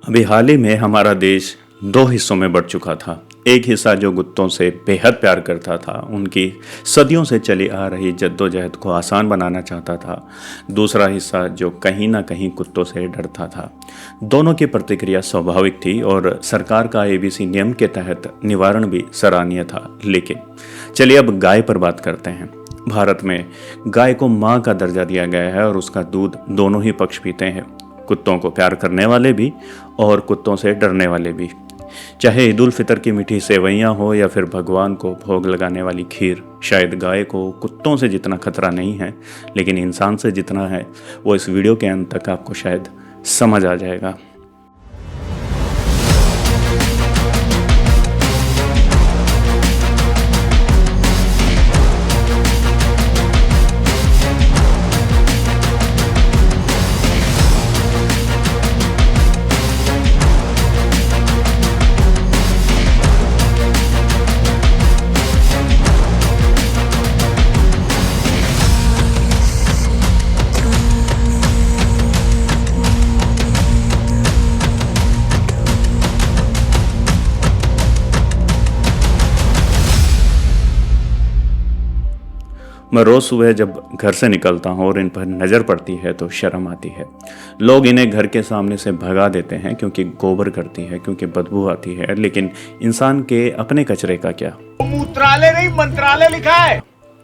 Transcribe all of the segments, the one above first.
अभी हाल ही में हमारा देश दो हिस्सों में बढ़ चुका था। एक हिस्सा जो कुत्तों से बेहद प्यार करता था, उनकी सदियों से चली आ रही जद्दोजहद को आसान बनाना चाहता था। दूसरा हिस्सा जो कहीं ना कहीं कुत्तों से डरता था। दोनों की प्रतिक्रिया स्वाभाविक थी और सरकार का एबीसी नियम के तहत निवारण भी सराहनीय था। लेकिन चलिए अब गाय पर बात करते हैं। भारत में गाय को माँ का दर्जा दिया गया है और उसका दूध दोनों ही पक्ष पीते हैं, कुत्तों को प्यार करने वाले भी और कुत्तों से डरने वाले भी। चाहे ईद उल फितर की मीठी सेवइयाँ हो या फिर भगवान को भोग लगाने वाली खीर, शायद गाय को कुत्तों से जितना खतरा नहीं है, लेकिन इंसान से जितना है वो इस वीडियो के अंत तक आपको शायद समझ आ जाएगा। मैं रोज़ सुबह जब घर से निकलता हूँ और इन पर नज़र पड़ती है तो शर्म आती है। लोग इन्हें घर के सामने से भगा देते हैं क्योंकि गोबर करती है, क्योंकि बदबू आती है। लेकिन इंसान के अपने कचरे का क्या? मूत्रालय नहीं मंत्रालय लिखा है।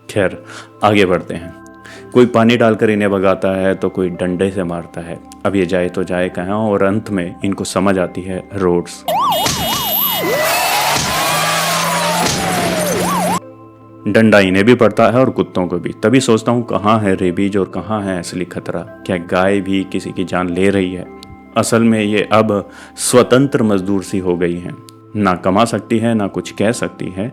खैर, आगे बढ़ते हैं। कोई पानी डालकर इन्हें भगाता है तो कोई डंडे से मारता है। अब ये जाए तो जाए कहाँ, और अंत में इनको समझ आती है रोड्स। डंडा इन्हें भी पड़ता है और कुत्तों को भी। तभी सोचता हूँ, कहाँ है रेबीज और कहाँ है असली खतरा? क्या गाय भी किसी की जान ले रही है? असल में ये अब स्वतंत्र मजदूर सी हो गई हैं। ना कमा सकती है, ना कुछ कह सकती है।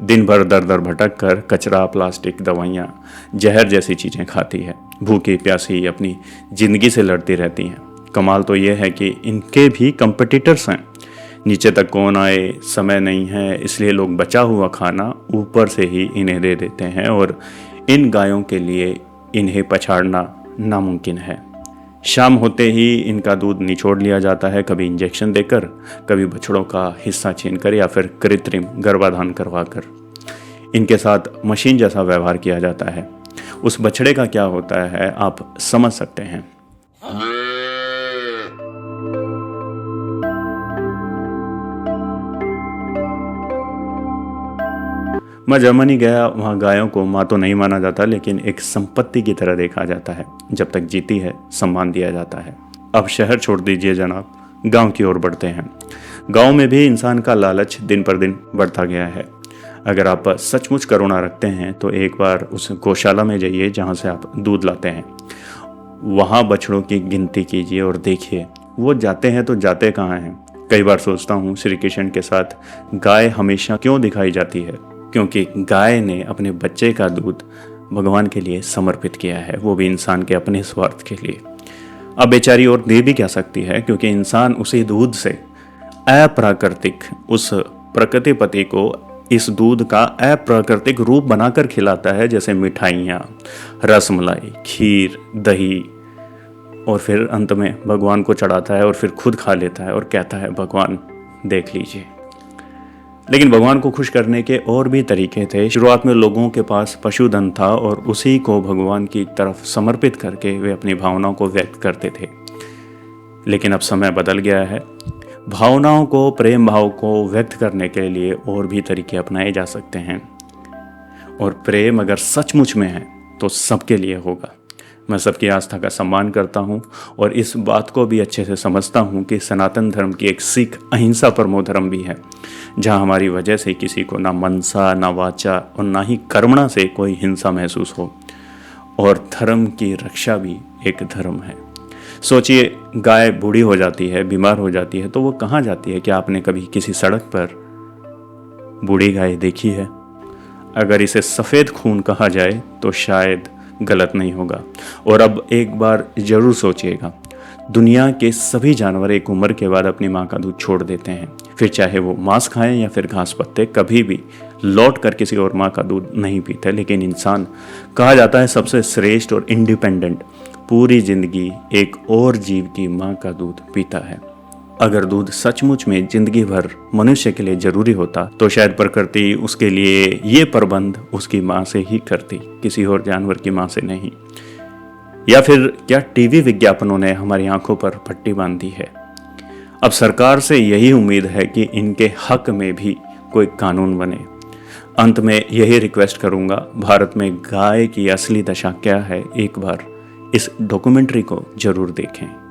दिन भर दर दर भटक कर कचरा, प्लास्टिक, दवाइयाँ, जहर जैसी चीज़ें खाती है। भूखी प्यासी अपनी ज़िंदगी से लड़ती रहती हैं। कमाल तो ये है कि इनके भी कंपटीटर्स हैं। नीचे तक कौन आए, समय नहीं है, इसलिए लोग बचा हुआ खाना ऊपर से ही इन्हें दे देते हैं और इन गायों के लिए इन्हें पछाड़ना नामुमकिन है। शाम होते ही इनका दूध निचोड़ लिया जाता है, कभी इंजेक्शन देकर, कभी बछड़ों का हिस्सा छीनकर या फिर कृत्रिम गर्भाधान करवाकर। इनके साथ मशीन जैसा व्यवहार किया जाता है। उस बछड़े का क्या होता है आप समझ सकते हैं। मैं जर्मनी गया, वहाँ गायों को माँ तो नहीं माना जाता, लेकिन एक संपत्ति की तरह देखा जाता है। जब तक जीती है सम्मान दिया जाता है। अब शहर छोड़ दीजिए जनाब, गांव की ओर बढ़ते हैं। गांव में भी इंसान का लालच दिन पर दिन बढ़ता गया है। अगर आप सचमुच करुणा रखते हैं तो एक बार उस गौशाला में जाइए जहाँ से आप दूध लाते हैं। वहाँ बछड़ों की गिनती कीजिए और देखिए वो जाते हैं तो जाते कहाँ हैं। कई बार सोचता हूँ श्री कृष्ण के साथ गाय हमेशा क्यों दिखाई जाती है? क्योंकि गाय ने अपने बच्चे का दूध भगवान के लिए समर्पित किया है, वो भी इंसान के अपने स्वार्थ के लिए। अब बेचारी और दे भी क्या सकती है, क्योंकि इंसान उसी दूध से अप्राकृतिक उस प्रकृतिपति को इस दूध का अप्राकृतिक रूप बनाकर खिलाता है, जैसे मिठाइयाँ, रसमलाई, खीर, दही, और फिर अंत में भगवान को चढ़ाता है और फिर खुद खा लेता है और कहता है भगवान देख लीजिए। लेकिन भगवान को खुश करने के और भी तरीके थे। शुरुआत में लोगों के पास पशुधन था और उसी को भगवान की तरफ समर्पित करके वे अपनी भावनाओं को व्यक्त करते थे। लेकिन अब समय बदल गया है। भावनाओं को, प्रेम भाव को व्यक्त करने के लिए और भी तरीके अपनाए जा सकते हैं। और प्रेम अगर सचमुच में है तो सबके लिए होगा। मैं सबकी आस्था का सम्मान करता हूँ और इस बात को भी अच्छे से समझता हूँ कि सनातन धर्म की एक सीख अहिंसा परमो धर्म भी है, जहाँ हमारी वजह से किसी को ना मनसा, ना वाचा और ना ही कर्मणा से कोई हिंसा महसूस हो। और धर्म की रक्षा भी एक धर्म है। सोचिए, गाय बूढ़ी हो जाती है, बीमार हो जाती है, तो वो कहाँ जाती है? क्या आपने कभी किसी सड़क पर बूढ़ी गाय देखी है? अगर इसे सफ़ेद खून कहा जाए तो शायद गलत नहीं होगा। और अब एक बार ज़रूर सोचिएगा, दुनिया के सभी जानवर एक उम्र के बाद अपनी माँ का दूध छोड़ देते हैं। फिर चाहे वो मांस खाएं या फिर घास पत्ते, कभी भी लौट कर किसी और माँ का दूध नहीं पीते। लेकिन इंसान कहा जाता है सबसे श्रेष्ठ और इंडिपेंडेंट, पूरी जिंदगी एक और जीव की माँ का दूध पीता है। अगर दूध सचमुच में जिंदगी भर मनुष्य के लिए जरूरी होता तो शायद प्रकृति उसके लिए ये प्रबंध उसकी माँ से ही करती, किसी और जानवर की माँ से नहीं। या फिर क्या टीवी विज्ञापनों ने हमारी आंखों पर पट्टी बांध दी है? अब सरकार से यही उम्मीद है कि इनके हक में भी कोई कानून बने। अंत में यही रिक्वेस्ट करूंगा, भारत में गाय की असली दशा क्या है, एक बार इस डॉक्यूमेंट्री को जरूर देखें।